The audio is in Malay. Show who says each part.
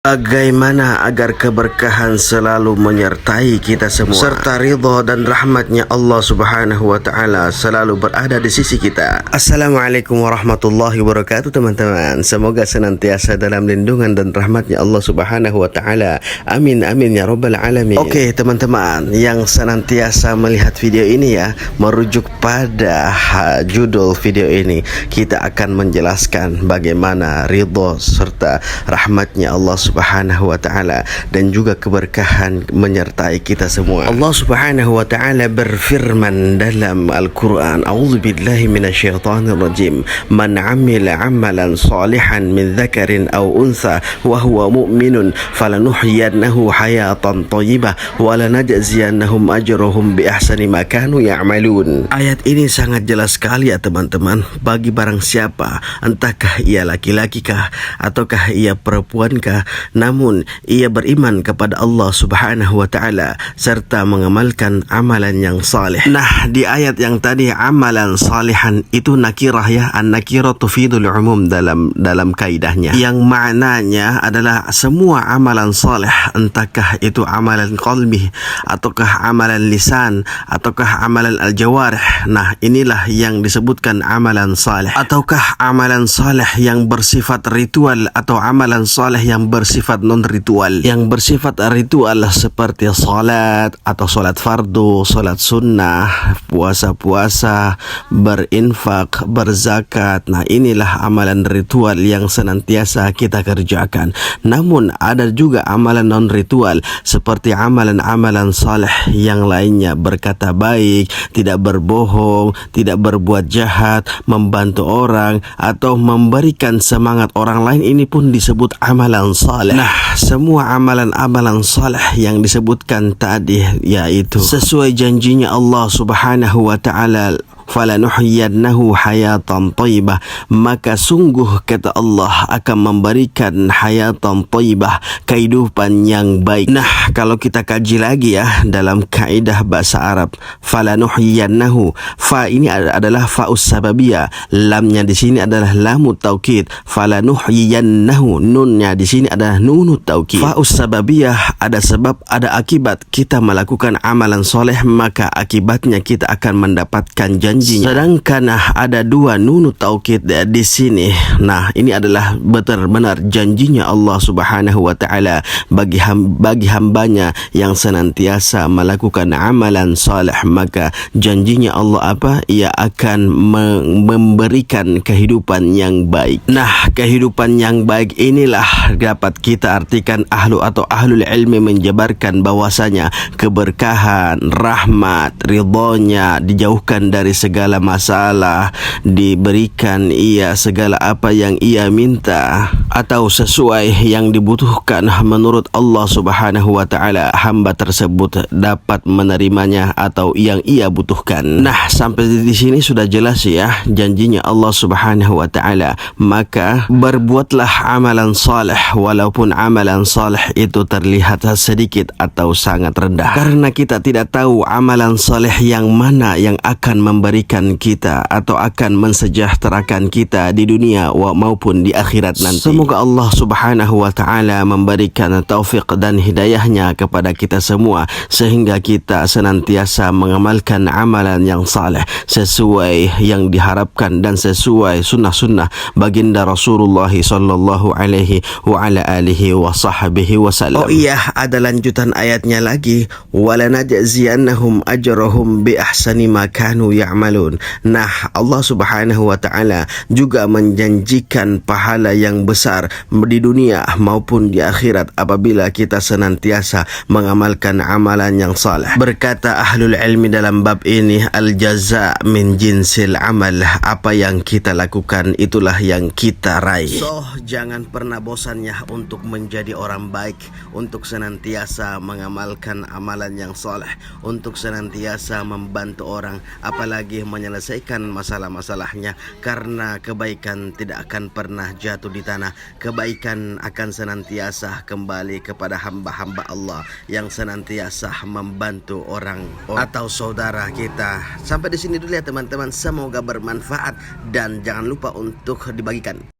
Speaker 1: Bagaimana agar keberkahan selalu menyertai kita semua serta ridha dan rahmatnya Allah Subhanahu wa taala selalu berada di sisi kita. Assalamualaikum warahmatullahi wabarakatuh teman-teman. Semoga senantiasa dalam lindungan dan rahmatnya Allah Subhanahu wa taala. Amin amin ya rabbal alamin. Oke teman-teman yang senantiasa melihat video ini ya, merujuk pada judul video ini, kita akan menjelaskan bagaimana ridha serta rahmatnya Allah Subhanahu wa ta'ala dan juga keberkahan menyertai kita semua. Allah Subhanahu wa ta'ala berfirman dalam Al-Quran, A'udzubillahi minasyaitonirrajim, Man amila amalan salihan min dzakarin aw untha wa huwa mu'minun falanuhyiyannahu hayatan thayyibah wa lanajziyannahum ajrahum bi ahsani ma kanu ya'malun. Ayat ini sangat jelas sekali ya teman-teman, bagi barang siapa, entahkah ia laki-laki kah ataukah ia perempuan kah, namun ia beriman kepada Allah Subhanahu wa ta'ala serta mengamalkan amalan yang saleh. Nah, di ayat yang tadi amalan salihan itu nakirah ya, an-nakirah tufidul umum dalam kaidahnya, yang maknanya adalah semua amalan saleh, entahkah itu amalan qalbi ataukah amalan lisan ataukah amalan al-jawarih. Nah, inilah yang disebutkan amalan saleh. Ataukah amalan saleh yang bersifat ritual atau amalan saleh yang bersifat non-ritual. Yang bersifat ritual seperti salat atau salat fardu, salat sunnah, puasa-puasa, berinfak, berzakat. Nah, inilah amalan ritual yang senantiasa kita kerjakan. Namun ada juga amalan non-ritual seperti amalan-amalan saleh yang lainnya, berkata baik, tidak berbohong, tidak berbuat jahat, membantu orang atau memberikan semangat orang lain. Ini pun disebut amalan saleh. Nah, semua amalan-amalan saleh yang disebutkan tadi yaitu sesuai janjinya Allah Subhanahu wa ta'ala, falanuhyiyannahu hayatan thayyibah, maka sungguh kata Allah akan memberikan hayatan thayyibah, kehidupan yang baik. Nah, kalau kita kaji lagi ya dalam kaidah bahasa Arab, falanuhyiyannahu, fa ini adalah faus sababiyah, lamnya di sini adalah lamut taukid, falanuhyiyannahu, nunnya di sini adalah nunut taukid. Faus sababiyah, ada sebab ada akibat. Kita melakukan amalan soleh maka akibatnya kita akan mendapatkan janji. Sedangkan ada dua nunut taukid di sini. Nah, ini adalah benar-benar janjinya Allah Subhanahu wa taala bagi hambanya yang senantiasa melakukan amalan saleh, maka janjinya Allah apa? Ia akan memberikan kehidupan yang baik. Nah, kehidupan yang baik inilah dapat kita artikan ahlul ilmi menjabarkan bahwasanya keberkahan, rahmat, ridhonya, dijauhkan dari segala masalah, diberikan ia segala apa yang ia minta atau sesuai yang dibutuhkan menurut Allah Subhanahu wa taala, hamba tersebut dapat menerimanya atau yang ia butuhkan. Nah, sampai di sini sudah jelas ya janjinya Allah Subhanahu wa taala, maka berbuatlah amalan saleh walaupun amalan saleh itu terlihat sedikit atau sangat rendah, karena kita tidak tahu amalan saleh yang mana yang akan memberikan kita atau akan mensejahterakan kita di dunia maupun di akhirat nanti. Semoga Allah Subhanahu wa ta'ala memberikan taufik dan hidayahnya kepada kita semua sehingga kita senantiasa mengamalkan amalan yang saleh sesuai yang diharapkan dan sesuai sunnah-sunnah baginda Rasulullah sallallahu alaihi wa ala alihi wa sahbihi wasallam. Oh iya, ada lanjutan ayatnya lagi, walanajziyannahum ajrahum bi ahsani ma kanu ya'malun. Nah, Allah Subhanahu wa ta'ala juga menjanjikan pahala yang besar di dunia maupun di akhirat apabila kita senantiasa mengamalkan amalan yang saleh. Berkata ahlul ilmi dalam bab ini, al-jaza min jinsil amal, apa yang kita lakukan itulah yang kita raih. So, jangan pernah bosannya untuk menjadi orang baik, untuk senantiasa mengamalkan amalan yang saleh, untuk senantiasa membantu orang, apalagi menyelesaikan masalah-masalahnya, karena kebaikan tidak akan pernah jatuh di tanah. Kebaikan akan senantiasa kembali kepada hamba-hamba Allah yang senantiasa membantu orang atau saudara kita. Sampai di sini dulu ya teman-teman, semoga bermanfaat dan jangan lupa untuk dibagikan.